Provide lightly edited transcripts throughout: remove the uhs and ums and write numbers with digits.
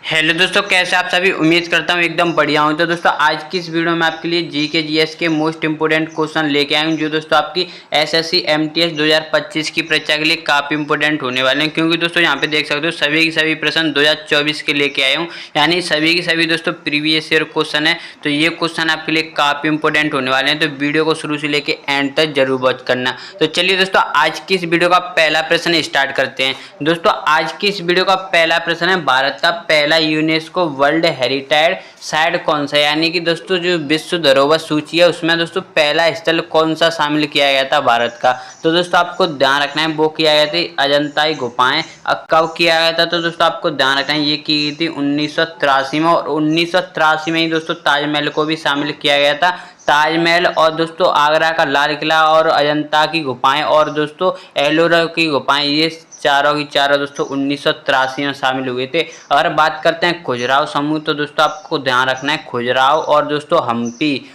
Hello दोस्तों, कैसे आप सभी। उम्मीद करता हूँ एकदम बढ़िया हूँ। तो दोस्तों आज की इस वीडियो में आपके लिए जीके जीएस के मोस्ट इंपोर्टेंट क्वेश्चन लेके आए हूँ, जो दोस्तों आपकी एसएससी एमटीएस 2025 की परीक्षा के लिए काफ़ी इंपोर्टेंट होने वाले हैं। क्योंकि दोस्तों यहाँ पे देख सकते हो सभी के सभी प्रश्न 2024 के लेके आए हूँ, यानी सभी के सभी दोस्तों प्रीवियस ईयर क्वेश्चन है। तो ये क्वेश्चन आपके लिए काफ़ी इंपोर्टेंट होने वाले हैं, तो वीडियो को शुरू से लेकर एंड तक जरूर वॉच करना। तो चलिए दोस्तों आज की इस वीडियो का पहला प्रश्न स्टार्ट करते हैं। दोस्तों आज की इस वीडियो का पहला प्रश्न है, भारत का पहला यूनेस्को वर्ल्ड हेरिटेज साइट कौन सा है। यानी कि दोस्तों जो विश्व धरोहर सूची है उसमें दोस्तों पहला स्थल कौन सा शामिल किया गया था भारत का। तो दोस्तों आपको ध्यान रखना है, वो किया गया था अजंता गुफाएं। अब कब किया गया था, तो दोस्तों आपको ध्यान रखना है ये की गई थी 1983 में, और 1983 में ही दोस्तों ताजमहल को भी शामिल किया गया था। ताजमहल और दोस्तों आगरा का लाल किला और अजंता की गुफाएं और दोस्तों एलोरा की गुफाएं, ये चारों की चारों दोस्तों 1983 में शामिल हुए थे। अगर बात करते हैं खजुराहो समूह, तो दोस्तों आपको ध्यान रखना है खजुराहो और दोस्तों हम्पी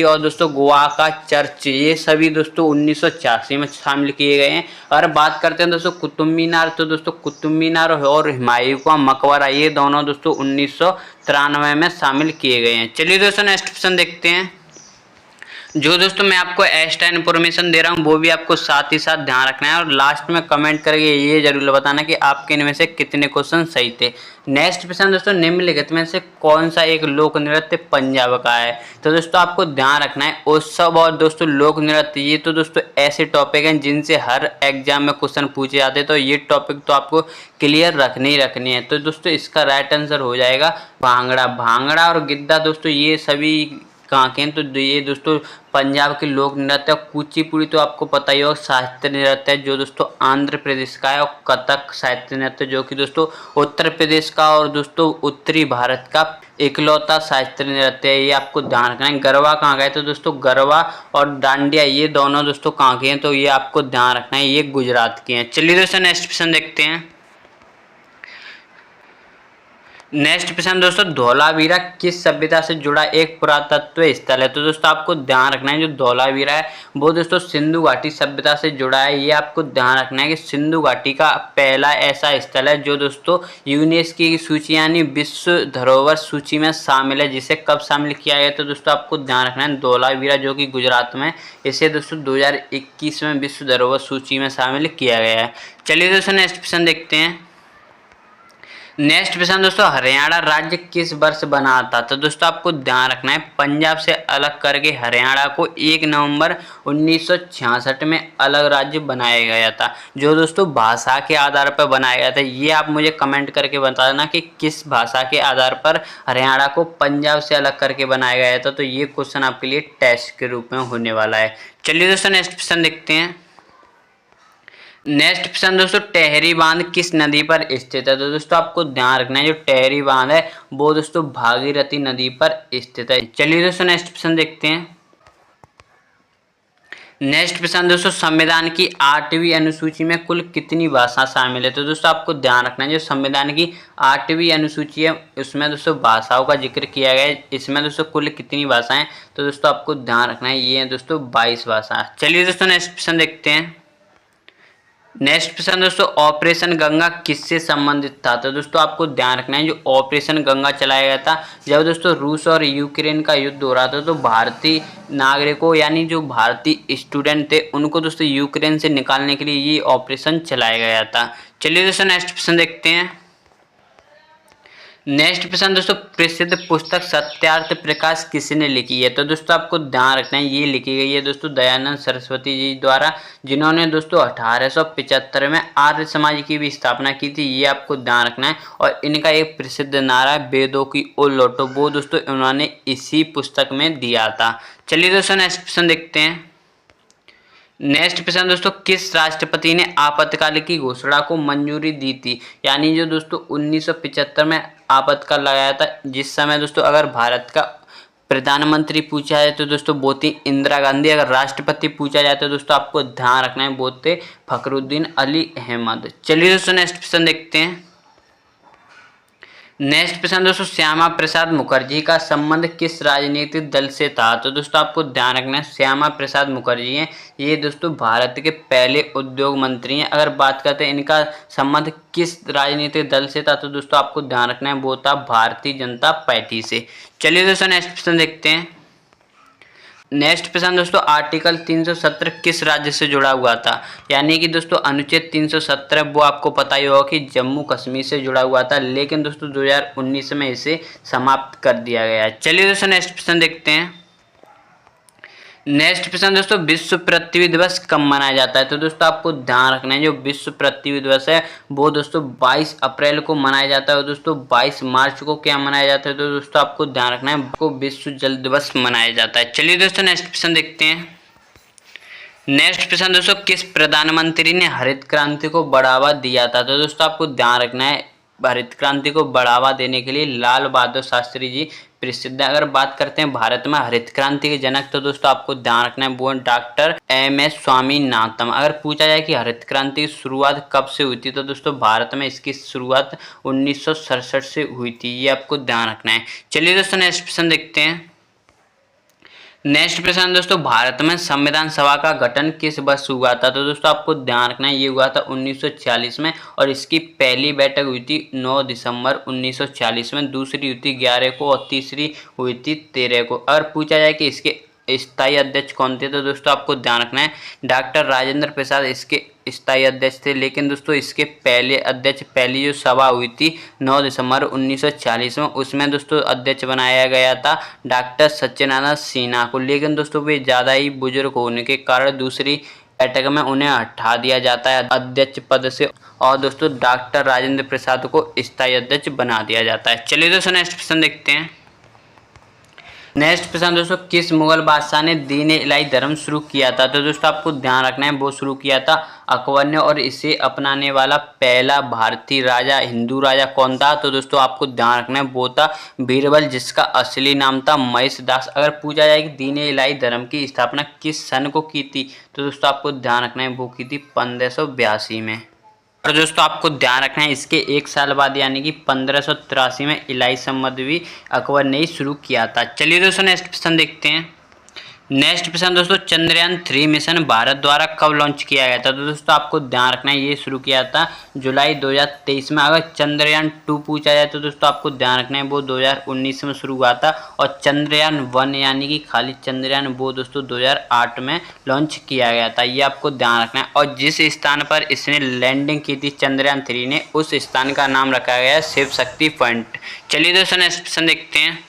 और दोस्तों गोवा का चर्च, ये सभी दोस्तों 1986 में शामिल किए गए हैं। अगर बात करते हैं दोस्तों कुतुब मीनार, तो दोस्तों कुतुब मीनार और हुमायूं का मकबरा, ये दोनों दोस्तों 1993 में शामिल किए गए हैं। चलिए दोस्तों नेक्स्ट क्वेश्चन देखते हैं। जो दोस्तों मैं आपको एक्स्ट्रा इन्फॉर्मेशन दे रहा हूँ वो भी आपको साथ ही साथ ध्यान रखना है, और लास्ट में कमेंट करके ये जरूर बताना कि आपके इनमें से कितने क्वेश्चन सही थे। नेक्स्ट प्रश्न दोस्तों, निम्नलिखित में से कौन सा एक लोक नृत्य पंजाब का है। तो दोस्तों आपको ध्यान रखना है उत्सव और दोस्तों लोक नृत्य, ये तो दोस्तों ऐसे टॉपिक हैं जिनसे हर एग्जाम में क्वेश्चन पूछे जाते हैं, तो ये टॉपिक तो आपको क्लियर रखने ही रखनी है। तो दोस्तों इसका राइट आंसर हो जाएगा भांगड़ा। भांगड़ा और गिद्दा दोस्तों ये सभी कहाँ के हैं, तो ये दोस्तों पंजाब के लोक नृत्य। कुचिपुड़ी तो आपको पता ही होगा शास्त्रीय नृत्य है जो दोस्तों आंध्र प्रदेश का है, और कथक शास्त्रीय नृत्य जो कि दोस्तों उत्तर प्रदेश का और दोस्तों उत्तरी भारत का इकलौता शास्त्रीय नृत्य है, ये आपको ध्यान रखना है। गरबा कहाँ का है, तो दोस्तों गरबा और डांडिया ये दोनों दोस्तों कहाँ के हैं, तो ये आपको ध्यान रखना है, ये गुजरात के हैं। चलिए दोस्तों नेक्स्ट क्वेश्चन देखते हैं। नेक्स्ट प्रश्न दोस्तों, धौलावीरा किस सभ्यता से जुड़ा एक पुरातत्व स्थल है। तो दोस्तों आपको ध्यान रखना है जो धौलावीरा है वो दोस्तों सिंधु घाटी सभ्यता से जुड़ा है। ये आपको ध्यान रखना है कि सिंधु घाटी का पहला ऐसा स्थल है जो दोस्तों यूनेस्को की सूची यानी विश्व धरोहर सूची में शामिल है। जिसे कब शामिल किया गया, तो दोस्तों आपको ध्यान रखना है धौलावीरा जो कि गुजरात में, इसे दोस्तों 2021 में विश्व धरोहर सूची में शामिल किया गया है। चलिए दोस्तों नेक्स्ट प्रश्न देखते हैं। नेक्स्ट प्रश्न दोस्तों, हरियाणा राज्य किस वर्ष बना था। तो दोस्तों आपको ध्यान रखना है पंजाब से अलग करके हरियाणा को 1 नवंबर 1966 में अलग राज्य बनाया गया था, जो दोस्तों भाषा के आधार पर बनाया गया था। ये आप मुझे कमेंट करके बता देना कि किस भाषा के आधार पर हरियाणा को पंजाब से अलग करके बनाया गया था। तो ये क्वेश्चन आपके लिए टेस्ट के रूप में होने वाला है। चलिए दोस्तों नेक्स्ट क्वेश्चन देखते हैं। नेक्स्ट प्रश्न दोस्तों, टेहरी बांध किस नदी पर स्थित है। तो दोस्तों आपको ध्यान रखना है जो टेहरी बांध है वो दोस्तों भागीरथी नदी पर स्थित है। चलिए दोस्तों नेक्स्ट प्रश्न देखते हैं। नेक्स्ट प्रश्न दोस्तों, संविधान की 8वीं अनुसूची में कुल कितनी भाषा शामिल है। तो दोस्तों आपको ध्यान रखना है जो संविधान की 8वीं अनुसूची है उसमें दोस्तों भाषाओं का जिक्र किया गया है। इसमें दोस्तों कुल कितनी भाषाएं, तो दोस्तों आपको ध्यान रखना है ये है दोस्तों 22 भाषा। चलिए दोस्तों नेक्स्ट प्रश्न देखते हैं। नेक्स्ट प्रश्न दोस्तों, ऑपरेशन गंगा किससे संबंधित था। तो दोस्तों आपको ध्यान रखना है जो ऑपरेशन गंगा चलाया गया था जब दोस्तों रूस और यूक्रेन का युद्ध हो रहा था, तो भारतीय नागरिकों यानी जो भारतीय स्टूडेंट थे उनको दोस्तों यूक्रेन से निकालने के लिए ये ऑपरेशन चलाया गया था। चलिए दोस्तों नेक्स्ट प्रश्न देखते हैं। नेक्स्ट प्रश्न दोस्तों, प्रसिद्ध पुस्तक सत्यार्थ प्रकाश किसने लिखी है। तो दोस्तों आपको ध्यान रखना है ये लिखी गई है दोस्तों दयानंद सरस्वती जी द्वारा, जिन्होंने दोस्तों 1875 में आर्य समाज की भी स्थापना की थी। ये आपको ध्यान रखना है, और इनका एक प्रसिद्ध नारा वेदों की ओर लौटो वो दोस्तों उन्होंने इसी पुस्तक में दिया था। चलिए दोस्तों नेक्स्ट प्रश्न देखते हैं। नेक्स्ट प्रश्न दोस्तों, किस राष्ट्रपति ने आपातकाल की घोषणा को मंजूरी दी थी। यानी जो दोस्तों 1975 में आपातकाल लगाया था, जिस समय दोस्तों अगर भारत का प्रधानमंत्री पूछा जाए तो दोस्तों वो थी इंदिरा गांधी। अगर राष्ट्रपति पूछा जाए तो दोस्तों आपको ध्यान रखना है वो थे फखरुद्दीन अली अहमद। चलिए दोस्तों नेक्स्ट प्रश्न देखते हैं। नेक्स्ट प्रश्न दोस्तों, श्यामा प्रसाद मुखर्जी का संबंध किस राजनीतिक दल से था? तो दोस्तों आपको ध्यान रखना है, श्यामा प्रसाद मुखर्जी हैं, ये दोस्तों भारत के पहले उद्योग मंत्री हैं। अगर बात करते हैं इनका संबंध किस राजनीतिक दल से था, तो दोस्तों आपको ध्यान रखना है वो था भारतीय जनता पार्टी से। चलिए दोस्तों नेक्स्ट प्रश्न देखते हैं। नेक्स्ट प्रश्न दोस्तों, आर्टिकल 317 किस राज्य से जुड़ा हुआ था? यानी कि दोस्तों अनुच्छेद 317 वो आपको पता ही होगा कि जम्मू कश्मीर से जुड़ा हुआ था, लेकिन दोस्तों 2019 में इसे समाप्त कर दिया गया है। चलिए दोस्तों नेक्स्ट प्रश्न देखते हैं। नेक्स्ट प्रश्न दोस्तों, विश्व पृथ्वी दिवस कब मनाया जाता है? तो दोस्तों आपको ध्यान रखना है, जो विश्व पृथ्वी दिवस है वो दोस्तों 22 अप्रैल को मनाया जाता है। दोस्तों 22 मार्च को क्या मनाया जाता है? तो दोस्तों आपको ध्यान रखना है वो विश्व जल दिवस मनाया जाता है। चलिए दोस्तों नेक्स्ट प्रश्न देखते हैं। नेक्स्ट प्रश्न दोस्तों, किस प्रधानमंत्री ने हरित क्रांति को बढ़ावा दिया था? तो दोस्तों आपको ध्यान रखना है, हरित क्रांति को बढ़ावा देने के लिए लाल बहादुर शास्त्री जी प्रसिद्ध है। अगर बात करते हैं भारत में हरित क्रांति के जनक, तो दोस्तों आपको ध्यान रखना है वो डॉक्टर एम.एस. स्वामीनाथन। अगर पूछा जाए कि हरित क्रांति की शुरुआत कब से हुई थी, तो दोस्तों भारत में इसकी शुरुआत 1967 से हुई थी, ये आपको ध्यान रखना है। चलिए दोस्तों नेक्स्ट प्रश्न देखते हैं। नेक्स्ट प्रश्न दोस्तों, भारत में संविधान सभा का गठन किस वर्ष हुआ था? तो दोस्तों आपको ध्यान रखना है ये हुआ था 1940 में, और इसकी पहली बैठक हुई थी 9 दिसंबर 1940 में, दूसरी हुई थी 11 को और तीसरी हुई थी 13 को। अगर पूछा जाए कि इसके स्थायी अध्यक्ष कौन थे, तो दोस्तों आपको ध्यान रखना है डॉक्टर राजेंद्र प्रसाद इसके स्थायी अध्यक्ष थे। लेकिन दोस्तों इसके पहले अध्यक्ष, पहली जो सभा हुई थी 9 दिसंबर 1940 में, उसमें दोस्तों अध्यक्ष बनाया गया था डॉक्टर सत्यनारायण सिन्हा को। लेकिन दोस्तों वे ज़्यादा ही बुजुर्ग होने के कारण दूसरी बैठक में उन्हें हटा दिया जाता है अध्यक्ष पद से, और दोस्तों डॉक्टर राजेंद्र प्रसाद को स्थायी अध्यक्ष बना दिया जाता है। चलिए दोस्तों नेक्स्ट प्रश्न देखते हैं। नेक्स्ट प्रश्न दोस्तों, किस मुगल बादशाह ने दीन इलाही धर्म शुरू किया था? तो दोस्तों आपको ध्यान रखना है वो शुरू किया था अकबर ने, और इसे अपनाने वाला पहला भारतीय राजा, हिंदू राजा कौन था? तो दोस्तों आपको ध्यान रखना है वो था बीरबल, जिसका असली नाम था महेश दास। अगर पूछा जाए कि दीन इलाही धर्म की स्थापना किस सन को की थी, तो दोस्तों आपको ध्यान रखना है वो की थी 1582 में। और दोस्तों आपको ध्यान रखना है इसके एक साल बाद यानी कि 1583 में इलाही संबंध भी अकबर ने ही शुरू किया था। चलिए दोस्तों नेक्स्ट प्रश्न देखते हैं। नेक्स्ट प्रश्न दोस्तों, चंद्रयान 3 मिशन भारत द्वारा कब लॉन्च किया गया था? तो दोस्तों आपको ध्यान रखना है ये शुरू किया था जुलाई 2023 में। अगर चंद्रयान 2 पूछा जाए, तो दोस्तों आपको ध्यान रखना है वो 2019 में शुरू हुआ था, और चंद्रयान 1 यानी कि खाली चंद्रयान वो दोस्तों 2008 में लॉन्च किया गया था, ये आपको ध्यान रखना है। और जिस स्थान पर इसने लैंडिंग की थी चंद्रयान 3 ने, उस स्थान का नाम रखा गया है शिव शक्ति पॉइंट। चलिए दोस्तों नेक्स्ट प्रश्न देखते हैं।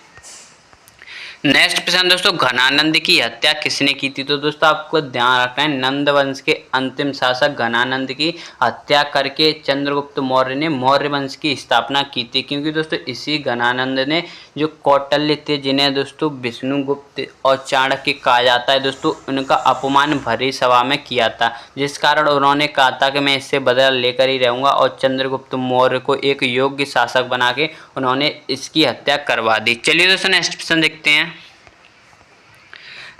नेक्स्ट प्रश्न दोस्तों, घनानंद की हत्या किसने की थी? तो दोस्तों आपको ध्यान रखना है नंद वंश के अंतिम शासक घनानंद की हत्या करके चंद्रगुप्त मौर्य ने मौर्य वंश की स्थापना की थी। क्योंकि दोस्तों इसी घनानंद ने जो कौटल्य थे, जिन्हें दोस्तों विष्णुगुप्त और चाणक्य कहा जाता है, दोस्तों उनका अपमान भरी सभा में किया था, जिस कारण उन्होंने कहा था कि मैं इससे बदला लेकर ही रहूंगा, और चंद्रगुप्त मौर्य को एक योग्य शासक बना के उन्होंने इसकी हत्या करवा दी। चलिए दोस्तों नेक्स्ट प्रश्न देखते हैं।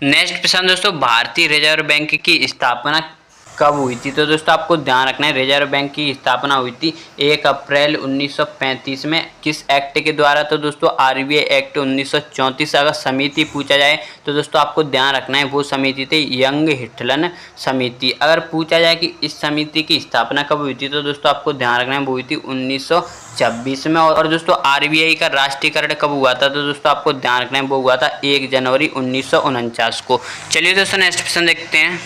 नेक्स्ट प्रश्न दोस्तों, भारतीय रिजर्व बैंक की स्थापना कब हुई थी? तो दोस्तों आपको ध्यान रखना है रिजर्व बैंक की स्थापना हुई थी 1 अप्रैल 1935 में। किस एक्ट के द्वारा? तो दोस्तों आरबीआई एक्ट 1934। अगर समिति पूछा जाए, तो दोस्तों आपको ध्यान रखना है वो समिति थी यंग हिटलन समिति। अगर पूछा जाए कि इस समिति की स्थापना कब हुई थी, तो दोस्तों आपको ध्यान रखना है वो हुई थी 1926 में। और दोस्तों आरबीआई का राष्ट्रीयकरण कब हुआ था? तो दोस्तों आपको ध्यान रखना है वो हुआ था 1 जनवरी 1949 को। चलिए दोस्तों नेक्स्ट प्रश्न देखते हैं।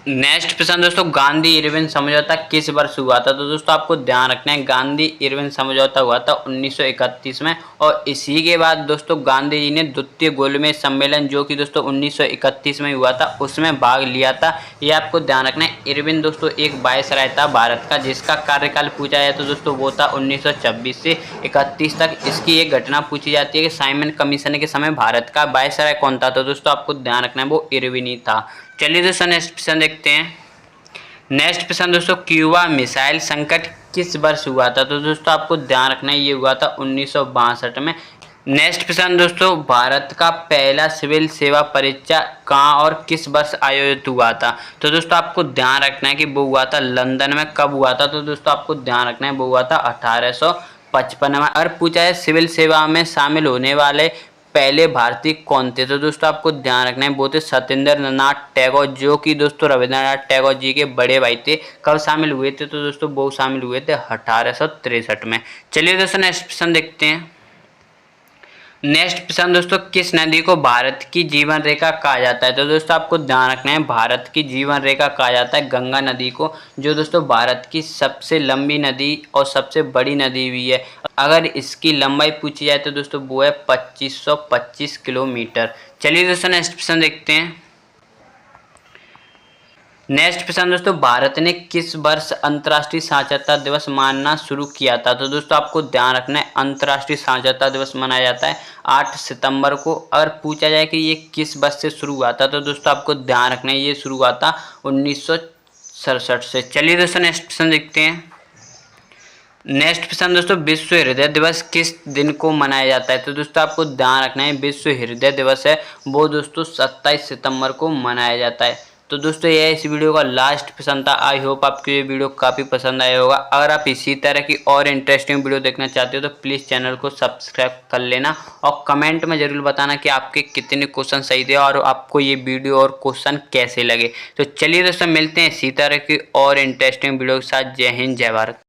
नेक्स्ट प्रश्न दोस्तों, गांधी इरविन समझौता किस वर्ष हुआ था? तो दोस्तों आपको ध्यान रखना है गांधी इरविन समझौता हुआ था 1931 में, और इसी के बाद दोस्तों गांधी जी ने द्वितीय गोलमेज सम्मेलन, जो कि दोस्तों 1931 में हुआ था, उसमें भाग लिया था। ये आपको ध्यान रखना है। इरविन दोस्तों एक वायसराय था भारत का, जिसका कार्यकाल पूछा जाए तो दोस्तों वो था 1926 से 31 तक। इसकी एक घटना पूछी जाती है कि साइमन कमीशन के समय भारत का वायसराय कौन था? तो दोस्तों आपको ध्यान रखना है वो इरविन ही था। चलिए दोस्तों नेक्स्ट प्रश्न देखते हैं। नेक्स्ट प्रश्न दोस्तों, क्यूबा मिसाइल संकट किस वर्ष हुआ था? तो दोस्तों आपको ध्यान रखना है ये हुआ था 1962 में। नेक्स्ट प्रश्न दोस्तों, भारत का पहला सिविल सेवा परीक्षा कहाँ और किस वर्ष आयोजित हुआ था? तो दोस्तों आपको ध्यान रखना है कि वो हुआ था लंदन में। कब हुआ था? तो दोस्तों आपको ध्यान रखना है वो हुआ था 1800 55वां। अगर पूछा है सिविल सेवा में शामिल होने वाले पहले भारतीय कौन थे, तो दोस्तों आपको ध्यान रखना है वो थे सत्येंद्र नाथ टैगोर, जो कि दोस्तों रविंद्रनाथ टैगोर जी के बड़े भाई थे। कब शामिल हुए थे, तो दोस्तों वो शामिल हुए थे 1863 में। चलिए दोस्तों नेक्स्ट प्रश्न देखते हैं। नेक्स्ट प्रश्न दोस्तों, किस नदी को भारत की जीवन रेखा कहा जाता है, तो दोस्तों आपको ध्यान रखना है भारत की जीवन रेखा कहा जाता है गंगा नदी को, जो दोस्तों भारत की सबसे लंबी नदी और सबसे बड़ी नदी भी है। अगर इसकी लंबाई पूछी जाए तो दोस्तों वो है 2525 किलोमीटर। चलिए दोस्तों नेक्स्ट प्रश्न देखते हैं। नेक्स्ट प्रश्न दोस्तों, भारत ने किस वर्ष अंतर्राष्ट्रीय साक्षरता दिवस मानना शुरू किया था, तो दोस्तों आपको ध्यान रखना है अंतर्राष्ट्रीय साक्षरता दिवस मनाया जाता है 8 सितंबर को। अगर पूछा जाए कि ये किस वर्ष से शुरू हुआ था, तो दोस्तों आपको ध्यान रखना है ये शुरू हुआ था 1967 से। चलिए दोस्तों नेक्स्ट प्रश्न देखते हैं। नेक्स्ट प्रश्न दोस्तों, विश्व हृदय दिवस किस दिन को मनाया जाता है, तो दोस्तों आपको ध्यान रखना है विश्व हृदय दिवस है वो दोस्तों 27 सितंबर को मनाया जाता है। तो दोस्तों यह इस वीडियो का लास्ट प्रश्न था। आई होप आपको ये वीडियो काफ़ी पसंद आया होगा। अगर आप इसी तरह की और इंटरेस्टिंग वीडियो देखना चाहते हो तो प्लीज़ चैनल को सब्सक्राइब कर लेना और कमेंट में ज़रूर बताना कि आपके कितने क्वेश्चन सही थे और आपको ये वीडियो और क्वेश्चन कैसे लगे। तो चलिए दोस्तों मिलते हैं इसी तरह की और इंटरेस्टिंग वीडियो के साथ। जय हिंद, जय भारत।